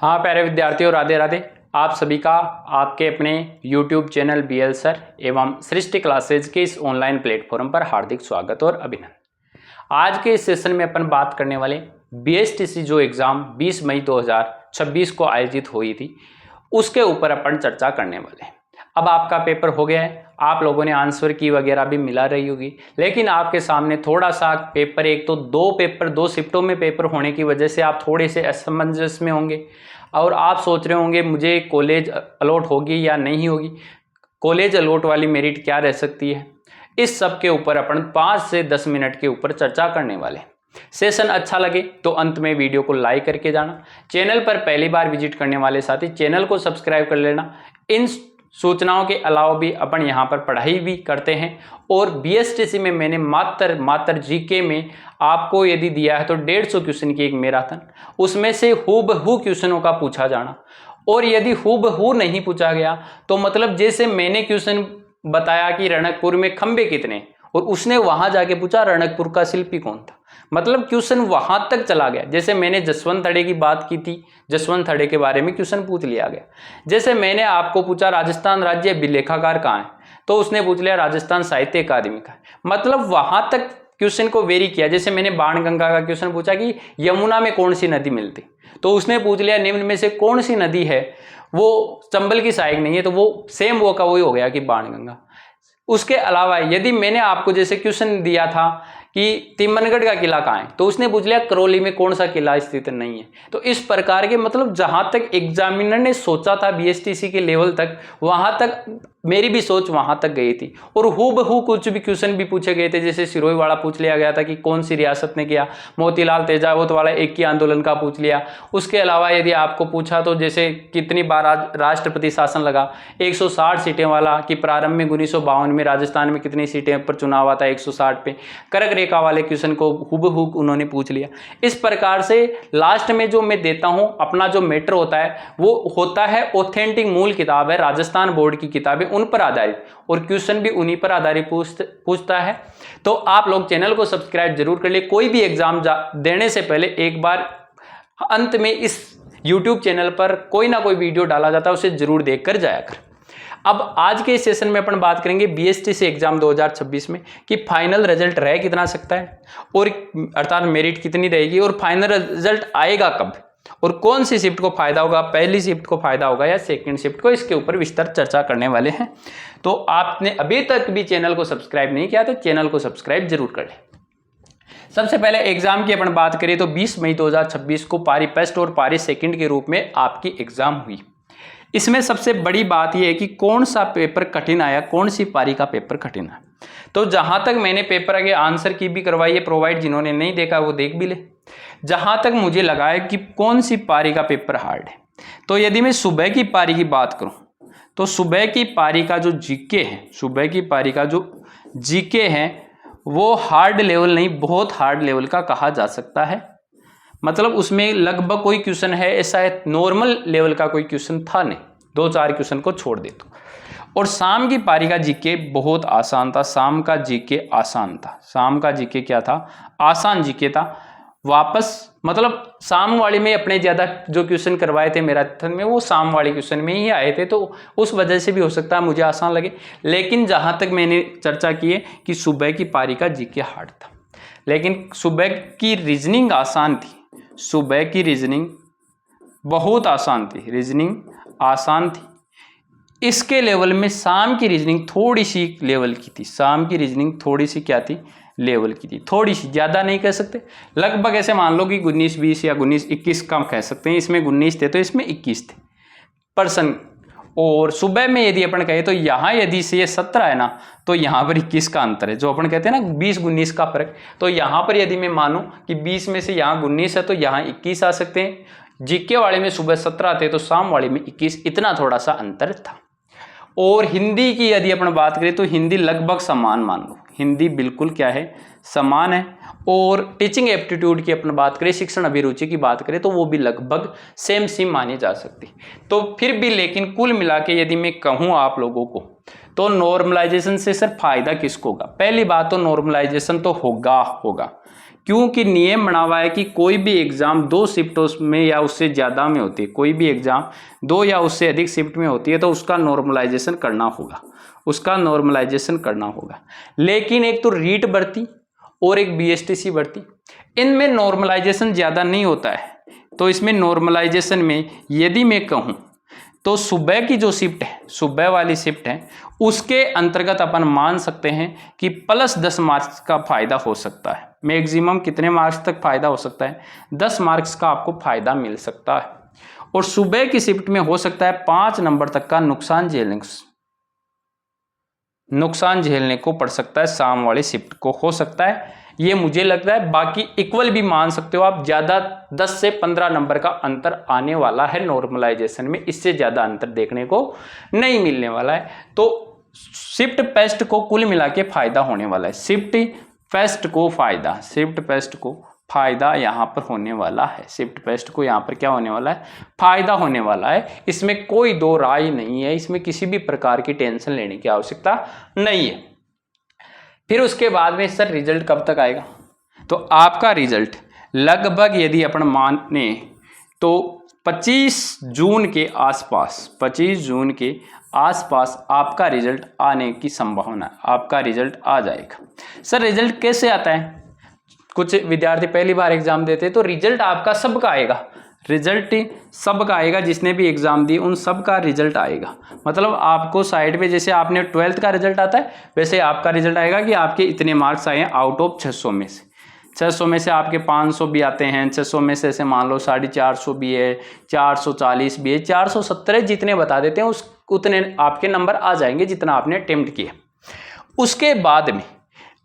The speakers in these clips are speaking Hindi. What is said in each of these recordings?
हाँ प्यारे विद्यार्थियों, राधे राधे। आप सभी का आपके अपने YouTube चैनल BL सर एवं सृष्टि क्लासेज के इस ऑनलाइन प्लेटफॉर्म पर हार्दिक स्वागत और अभिनंदन। आज के इस सेशन में अपन बात करने वाले BSTC जो एग्ज़ाम 20 मई 2026 को आयोजित हुई थी उसके ऊपर अपन चर्चा करने वाले हैं। अब आपका पेपर हो गया है, आप लोगों ने आंसर की वगैरह भी मिला रही होगी, लेकिन आपके सामने थोड़ा सा पेपर, एक तो दो शिफ्टों में पेपर होने की वजह से आप थोड़े से असमंजस में होंगे और आप सोच रहे होंगे मुझे कॉलेज अलॉट होगी या नहीं होगी, कॉलेज अलॉट वाली मेरिट क्या रह सकती है। इस सब के ऊपर अपन 5 से 10 मिनट के ऊपर चर्चा करने वाले। सेशन अच्छा लगे तो अंत में वीडियो को लाइक करके जाना। चैनल पर पहली बार विजिट करने वाले साथी चैनल को सब्सक्राइब कर लेना। इन सूचनाओं के अलावा भी अपन यहाँ पर पढ़ाई भी करते हैं और BSTC में मैंने मात्र जीके में आपको यदि दिया है तो 150 क्वेश्चन की एक मैराथन, उसमें से हूबहू क्वेश्चनों का पूछा जाना। और यदि हूबहू नहीं पूछा गया तो मतलब जैसे मैंने क्वेश्चन बताया कि रणकपुर में खंबे कितने और उसने वहां जाके पूछा रणकपुर का शिल्पी कौन था, मतलब क्वेश्चन वहां तक चला गया। जैसे मैंने जसवंत थड़े की बात की थी, जसवंत थड़े के बारे में क्वेश्चन पूछ लिया गया। जैसे मैंने आपको पूछा राजस्थान राज्य अभिलेखागार कहाँ है, तो उसने पूछ लिया राजस्थान साहित्य अकादमी का है, मतलब वहां तक क्वेश्चन को वेरी किया। जैसे मैंने बाणगंगा का क्वेश्चन पूछा कि यमुना में कौन सी नदी मिलती, तो उसने पूछ लिया निम्न में से कौन सी नदी है वो चंबल की सहायक नहीं है, तो वो सेम वो का वही हो गया कि बाणगंगा। उसके अलावा यदि मैंने आपको जैसे क्वेश्चन दिया था कि तिम्मनगढ़ का किला कहाँ है, तो उसने पूछ लिया करौली में कौन सा किला स्थित नहीं है। तो इस प्रकार के मतलब जहां तक एग्जामिनर ने सोचा था BSTC के लेवल तक, वहां तक मेरी भी सोच वहां तक गई थी। और हूबहू कुछ भी क्वेश्चन भी पूछे गए थे। जैसे सिरोही वाला पूछ लिया गया था कि कौन सी रियासत ने किया, मोतीलाल तेजावत वाला एक ही आंदोलन का पूछ लिया। उसके अलावा यदि आपको पूछा तो जैसे कितनी बार राष्ट्रपति शासन लगा, 160 सीटें वाला, कि प्रारंभ में 1952 में राजस्थान में कितनी सीटें पर चुनाव हुआ था, 160 पे। कर्क रेखा वाले क्वेश्चन को हूबहू उन्होंने पूछ लिया। इस प्रकार से लास्ट में जो मैं देता हूं अपना जो मैटर होता है वो होता है ऑथेंटिक, मूल किताब है राजस्थान बोर्ड की किताबें, उन पर आधारित, और क्वेश्चन भी उन्हीं पर आधारित पूछता है। तो आप लोग चैनल को सब्सक्राइब जरूर कर ले। कोई भी एग्जाम देने से पहले एक बार अंत में इस YouTube चैनल पर कोई ना कोई वीडियो डाला जाता है, उसे जरूर देखकर जाया कर। अब आज के इस सेशन में अपन बात करेंगे BSTC एग्जाम 2026 में कि फाइनल रिजल्ट रह कितना सकता है, और अर्थात मेरिट कितनी रहेगी, और फाइनल रिजल्ट आएगा कब, और कौन सी शिफ्ट को फायदा होगा, पहली शिफ्ट को फायदा होगा या सेकंड शिफ्ट को, इसके ऊपर विस्तार चर्चा करने वाले हैं। तो आपने अभी तक भी चैनल को सब्सक्राइब नहीं किया तो चैनल को सब्सक्राइब जरूर कर लें। सबसे पहले एग्जाम की अपन बात करें तो 20 मई 2026 को पारी फर्स्ट और पारी सेकंड के रूप में आपकी एग्जाम हुई। इसमें सबसे बड़ी बात यह है कि कौन सा पेपर कठिन आया, कौन सी पारी का पेपर कठिन आया। तो जहां तक मैंने पेपर के आंसर की भी करवाई है प्रोवाइड, जिन्होंने नहीं देखा वो देख भी ले। जहां तक मुझे लगा है कि कौन सी पारी का पेपर हार्ड है, तो यदि मैं सुबह की पारी की बात करूं तो सुबह की पारी का जो जीके है, सुबह की पारी का जो जीके है वो हार्ड लेवल नहीं, बहुत हार्ड लेवल का कहा जा सकता है। मतलब उसमें लगभग कोई क्वेश्चन है ऐसा है नॉर्मल लेवल का कोई क्वेश्चन था नहीं, 2-4 क्वेश्चन को छोड़ दे तो। और शाम की पारी का जीके बहुत आसान था, शाम का जीके आसान था। शाम का जीके क्या था, आसान जीके था। वापस मतलब शाम वाली में अपने ज्यादा जो क्वेश्चन करवाए थे मैराथन में वो शाम वाले क्वेश्चन में ही आए थे, तो उस वजह से भी हो सकता है मुझे आसान लगे। लेकिन जहां तक मैंने चर्चा की है कि सुबह की पारी का जीके हार्ड था, लेकिन सुबह की रीजनिंग आसान थी। सुबह की रीजनिंग बहुत आसान थी, रीजनिंग आसान थी। इसके लेवल में शाम की रीजनिंग थोड़ी सी लेवल की थी। शाम की रीजनिंग थोड़ी सी क्या थी, लेवल की थी, थोड़ी सी, ज्यादा नहीं कह सकते। लगभग ऐसे मान लो कि 19-20 या 19-21 कम कह सकते हैं। इसमें 19 थे तो इसमें 21 थे पर्सन। और सुबह में यदि अपन कहें तो यहाँ यदि से ये 17 है ना, तो यहाँ पर 21 का अंतर है। जो अपन कहते हैं ना 20-19 का फर्क, तो यहाँ पर यदि मैं मानूं कि 20 में से यहाँ 19 है तो यहाँ 21 आ सकते हैं। जीके वाले में सुबह 17 थे तो शाम वाले में 21, इतना थोड़ा सा अंतर था। और हिंदी की यदि अपन बात करें तो हिंदी लगभग समान मान लो, हिंदी बिल्कुल क्या है, समान है। और टीचिंग एप्टीट्यूड की अपन बात करें, शिक्षण अभिरुचि की बात करें तो वो भी लगभग सेम मानी जा सकती। तो फिर भी लेकिन कुल मिला के यदि मैं कहूँ आप लोगों को तो नॉर्मलाइजेशन से सर फायदा किसको होगा। पहली बात तो नॉर्मलाइजेशन तो होगा, क्योंकि नियम बना हुआ है कि कोई भी एग्जाम 2 शिफ्टों में या उससे ज़्यादा में होती है, कोई भी एग्जाम 2 या उससे अधिक शिफ्ट में होती है तो उसका नॉर्मलाइजेशन करना होगा, उसका नॉर्मलाइजेशन करना होगा। लेकिन एक तो रीट भर्ती और एक बीएसटीसी भर्ती, इनमें नॉर्मलाइजेशन ज़्यादा नहीं होता है। तो इसमें नॉर्मलाइजेशन में यदि मैं कहूँ तो सुबह की जो शिफ्ट है, सुबह वाली शिफ्ट है, उसके अंतर्गत अपन मान सकते हैं कि प्लस 10 मार्क्स का फायदा हो सकता है। मैक्सिमम कितने मार्क्स तक फायदा हो सकता है? 10 मार्क्स का आपको फायदा मिल सकता है। और सुबह की शिफ्ट में हो सकता है 5 नंबर तक का नुकसान झेलने को पड़ सकता है, शाम वाली शिफ्ट को हो सकता है, ये मुझे लगता है। बाकी इक्वल भी मान सकते हो आप, ज़्यादा 10 से 15 नंबर का अंतर आने वाला है नॉर्मलाइजेशन में, इससे ज़्यादा अंतर देखने को नहीं मिलने वाला है। तो शिफ्ट पेस्ट को कुल मिला के फायदा होने वाला है, शिफ्ट पेस्ट को फायदा यहाँ पर होने वाला है, शिफ्ट पेस्ट को यहाँ पर क्या होने वाला है? फायदा होने वाला है। इसमें कोई दो राय नहीं है, इसमें किसी भी प्रकार की टेंशन लेने की आवश्यकता नहीं है। फिर उसके बाद में सर रिजल्ट कब तक आएगा? तो आपका रिजल्ट लगभग यदि अपन माने तो 25 जून के आसपास आपका रिजल्ट आने की संभावना है, आपका रिजल्ट आ जाएगा। सर रिजल्ट कैसे आता है? कुछ विद्यार्थी पहली बार एग्जाम देते हैं तो रिजल्ट आपका सबका आएगा, रिजल्ट सबका आएगा, जिसने भी एग्जाम दी उन सब का रिजल्ट आएगा। मतलब आपको साइड पे जैसे आपने 12th का रिजल्ट आता है वैसे आपका रिजल्ट आएगा कि आपके इतने मार्क्स आए हैं आउट ऑफ 600 में से। 600 में से आपके 500 भी आते हैं, 600 में से ऐसे मान लो 450 भी है, 440 भी है, 470 जितने बता देते हैं उतने आपके नंबर आ जाएंगे जितना आपने अटेम्प्ट किया। उसके बाद में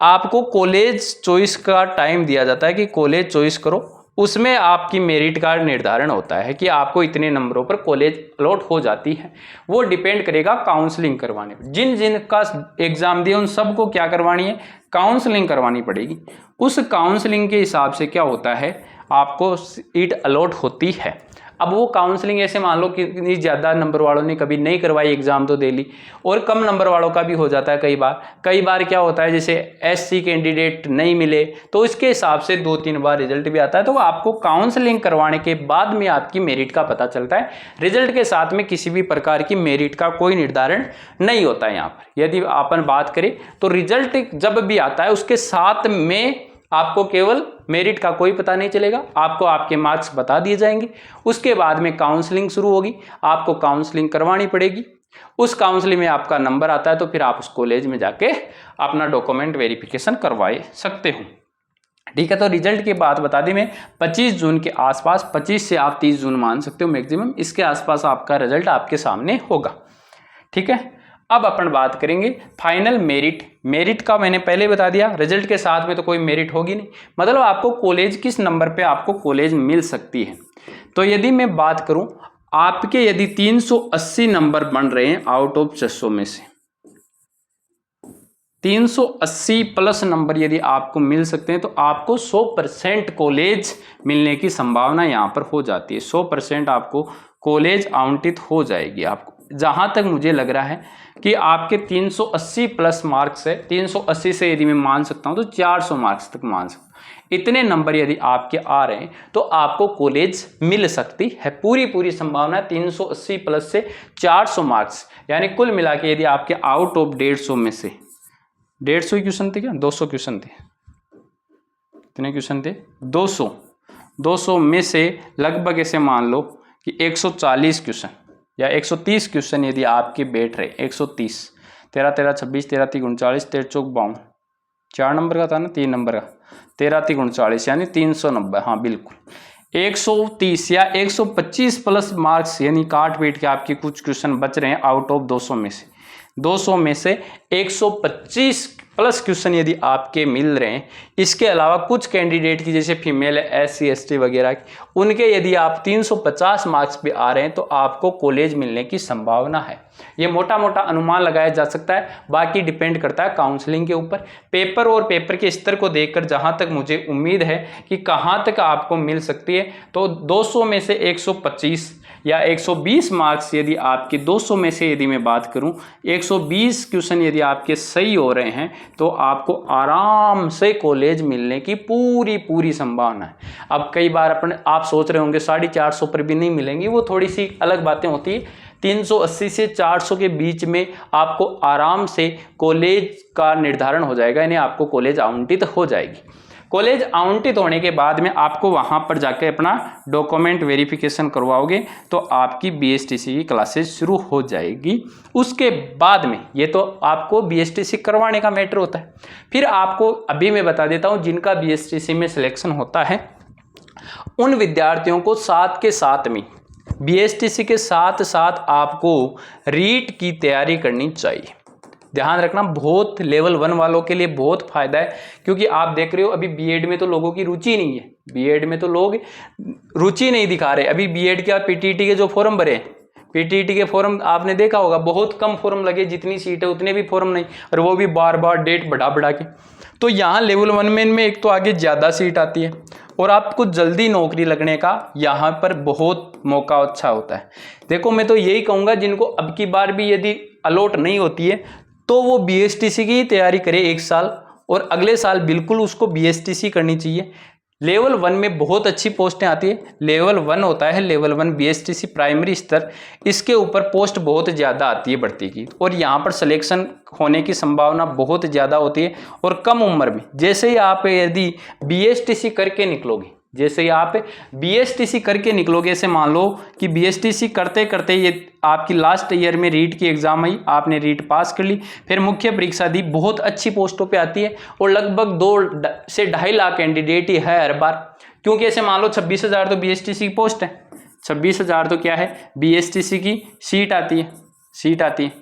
आपको कॉलेज चॉइस का टाइम दिया जाता है कि कॉलेज चॉइस करो, उसमें आपकी मेरिट का निर्धारण होता है कि आपको इतने नंबरों पर कॉलेज अलॉट हो जाती है। वो डिपेंड करेगा काउंसलिंग करवाने पर, जिन जिन का एग्जाम दिया उन सबको क्या करवानी है? काउंसलिंग करवानी पड़ेगी। उस काउंसलिंग के हिसाब से क्या होता है, आपको सीट अलॉट होती है। अब वो काउंसलिंग ऐसे मान लो कि ज़्यादा नंबर वालों ने कभी नहीं करवाई, एग्जाम तो दे ली, और कम नंबर वालों का भी हो जाता है कई बार क्या होता है जैसे एससी कैंडिडेट नहीं मिले तो इसके हिसाब से 2-3 बार रिजल्ट भी आता है। तो आपको काउंसलिंग करवाने के बाद में आपकी मेरिट का पता चलता है। रिजल्ट के साथ में किसी भी प्रकार की मेरिट का कोई निर्धारण नहीं होता है। यहाँ पर यदि अपन बात करें तो रिजल्ट जब भी आता है उसके साथ में आपको केवल मेरिट का कोई पता नहीं चलेगा, आपको आपके मार्क्स बता दिए जाएंगे। उसके बाद में काउंसलिंग शुरू होगी, आपको काउंसलिंग करवानी पड़ेगी। उस काउंसलिंग में आपका नंबर आता है तो फिर आप उस कॉलेज में जाके अपना डॉक्यूमेंट वेरिफिकेशन करवाए सकते हो। ठीक है, तो रिजल्ट की बात बता दी मैं 25 जून के आसपास, 25 से आप 30 जून मान सकते हो मैक्सिमम, इसके आसपास आपका रिजल्ट आपके सामने होगा। ठीक है, अब अपन बात करेंगे फाइनल मेरिट का। मैंने पहले बता दिया रिजल्ट के साथ में तो कोई मेरिट होगी नहीं, मतलब आपको कॉलेज किस नंबर पे आपको कॉलेज मिल सकती है। तो यदि मैं बात करूं आपके यदि 380 नंबर बन रहे हैं आउट ऑफ 600 में से, 380 प्लस नंबर यदि आपको मिल सकते हैं तो आपको 100% कॉलेज मिलने की संभावना यहाँ पर हो जाती है। 100% आपको कॉलेज आवंटित हो जाएगी। आपको जहाँ तक मुझे लग रहा है कि आपके 380 प्लस मार्क्स है, 380 से यदि मैं मान सकता हूँ तो 400 मार्क्स तक मान सकता हूँ। इतने नंबर यदि आपके आ रहे हैं तो आपको कॉलेज मिल सकती है। पूरी संभावना है 380 प्लस से 400 मार्क्स, यानी कुल मिला के यदि आपके आउट ऑफ 150 में से 150 क्वेश्चन थे, क्या 200 क्वेश्चन थे, कितने क्वेश्चन थे? 200 में से लगभग ऐसे मान लो कि 140 क्वेश्चन या 130 क्वेश्चन यदि आपके बैठ रहे, 130, 13 13 26, 13 3 39, 13 4 52, 4 नंबर का था ना, 3 नंबर का, 13 3 39 यानी 390। हाँ बिल्कुल 130 या 125 प्लस मार्क्स यानी काट पीट के आपके कुछ क्वेश्चन बच रहे हैं आउट ऑफ 200 में से। 200 में से 125 प्लस क्वेश्चन यदि आपके मिल रहे हैं, इसके अलावा कुछ कैंडिडेट की जैसे फीमेल है, SC ST वगैरह की, उनके यदि आप 350 मार्क्स पे आ रहे हैं तो आपको कॉलेज मिलने की संभावना है। ये मोटा मोटा अनुमान लगाया जा सकता है, बाकी डिपेंड करता है काउंसलिंग के ऊपर। पेपर और पेपर के स्तर को देखकर जहाँ तक मुझे उम्मीद है कि कहाँ तक आपको मिल सकती है, तो 200 में से 125 या 120 मार्क्स यदि आपके 200 में से यदि मैं बात करूं, 120 क्वेश्चन यदि आपके सही हो रहे हैं तो आपको आराम से कॉलेज मिलने की पूरी संभावना है। अब कई बार आप सोच रहे होंगे 450 पर भी नहीं मिलेंगी, वो थोड़ी सी अलग बातें होती है। 380 से 400 के बीच में आपको आराम से कॉलेज का निर्धारण हो जाएगा, यानी आपको कॉलेज आवंटित हो जाएगी। कॉलेज आवंटित होने के बाद में आपको वहां पर जाकर अपना डॉक्यूमेंट वेरिफिकेशन करवाओगे तो आपकी बीएसटीसी की क्लासेस शुरू हो जाएगी। उसके बाद में ये तो आपको बीएसटीसी करवाने का मैटर होता है। फिर आपको अभी मैं बता देता हूं, जिनका बीएसटीसी में सिलेक्शन होता है उन विद्यार्थियों को साथ के साथ में बीएसटीसी के साथ साथ आपको रीट की तैयारी करनी चाहिए। ध्यान रखना, बहुत लेवल 1 वालों के लिए बहुत फायदा है, क्योंकि आप देख रहे हो अभी बीएड में तो लोगों की रुचि नहीं है, बीएड में तो लोग रुचि नहीं दिखा रहे। अभी बीएड के पीटीटी के जो फॉर्म भरे, पीटीटी के फॉर्म आपने देखा होगा, बहुत कम फॉर्म लगे, जितनी सीट है उतने भी फॉर्म नहीं, और वो भी बार बार डेट बढ़ा के। तो यहाँ लेवल 1 में एक तो आगे ज़्यादा सीट आती है और आपको जल्दी नौकरी लगने का यहाँ पर बहुत मौका अच्छा होता है। देखो, मैं तो यही कहूँगा, जिनको अब की बार भी यदि अलॉट नहीं होती है तो वो बीएसटीसी की तैयारी करे 1 साल, और अगले साल बिल्कुल उसको बीएसटीसी करनी चाहिए। लेवल 1 में बहुत अच्छी पोस्टें आती है। लेवल 1 होता है, लेवल 1 बीएसटीसी प्राइमरी स्तर, इसके ऊपर पोस्ट बहुत ज़्यादा आती है भर्ती की, और यहाँ पर सिलेक्शन होने की संभावना बहुत ज़्यादा होती है। और कम उम्र में जैसे ही आप यदि बीएसटीसी करके निकलोगे, जैसे ही आप बीएसटीसी करके निकलोगे, ऐसे मान लो कि बीएसटीसी करते करते ये आपकी लास्ट ईयर में रीट की एग्जाम आई, आपने रीट पास कर ली, फिर मुख्य परीक्षा दी, बहुत अच्छी पोस्टों पे आती है, और लगभग 2 से 2.5 लाख कैंडिडेट ही है हर बार। क्योंकि ऐसे मान लो 26,000 तो बीएसटीसी की पोस्ट है, 26,000 तो क्या है, बीएसटीसी की सीट आती है।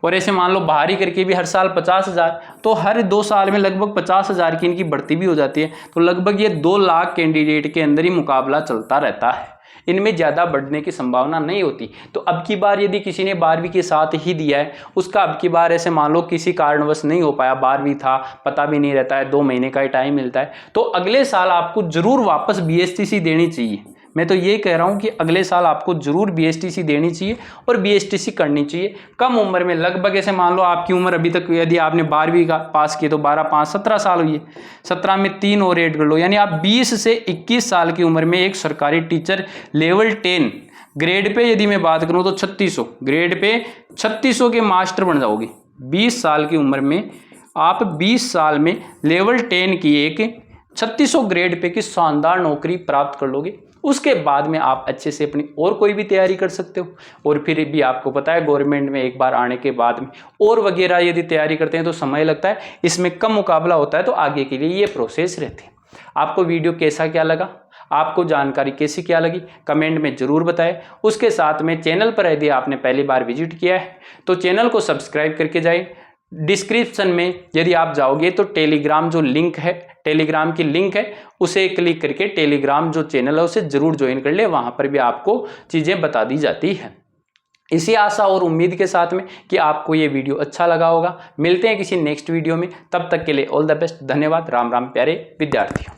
और ऐसे मान लो बाहरी करके भी हर साल 50,000, तो हर 2 साल में लगभग 50,000 की इनकी भर्ती भी हो जाती है। तो लगभग ये 2 लाख कैंडिडेट के अंदर ही मुकाबला चलता रहता है, इनमें ज़्यादा बढ़ने की संभावना नहीं होती। तो अब की बार यदि किसी ने 12वीं के साथ ही दिया है, उसका अब की बार ऐसे मान लो किसी कारणवश नहीं हो पाया, 12वीं था, पता भी नहीं रहता है, 2 महीने का ही टाइम मिलता है, तो अगले साल आपको जरूर वापस बीएसटीसी देनी चाहिए। मैं तो ये कह रहा हूँ कि अगले साल आपको जरूर बीएसटीसी देनी चाहिए और बीएसटीसी करनी चाहिए कम उम्र में। लगभग ऐसे मान लो आपकी उम्र अभी तक यदि आपने 12वीं का पास की तो 12, 5, 17 साल हुई है, 17 में 3 और ऐड कर लो, यानी आप 20 से 21 साल की उम्र में एक सरकारी टीचर लेवल 10 ग्रेड पे यदि मैं बात करूँ तो 3600 ग्रेड पे 3600 के मास्टर बन जाओगे। 20 साल की उम्र में आप 20 साल में लेवल 10 की एक 3600 ग्रेड पे की शानदार नौकरी प्राप्त कर लोगे। उसके बाद में आप अच्छे से अपनी और कोई भी तैयारी कर सकते हो, और फिर भी आपको पता है गवर्नमेंट में एक बार आने के बाद में और वगैरह यदि तैयारी करते हैं तो समय लगता है, इसमें कम मुकाबला होता है, तो आगे के लिए ये प्रोसेस रहती है। आपको वीडियो कैसा क्या लगा, आपको जानकारी कैसी क्या लगी, कमेंट में जरूर बताएं। उसके साथ में चैनल पर यदि आपने पहली बार विजिट किया है तो चैनल को सब्सक्राइब करके जाइए। डिस्क्रिप्शन में यदि आप जाओगे तो टेलीग्राम जो लिंक है, टेलीग्राम की लिंक है, उसे क्लिक करके टेलीग्राम जो चैनल है उसे जरूर ज्वाइन कर ले, वहां पर भी आपको चीजें बता दी जाती है। इसी आशा और उम्मीद के साथ में कि आपको ये वीडियो अच्छा लगा होगा। मिलते हैं किसी नेक्स्ट वीडियो में, तब तक के लिए ऑल द बेस्ट। धन्यवाद। राम राम प्यारे विद्यार्थियों।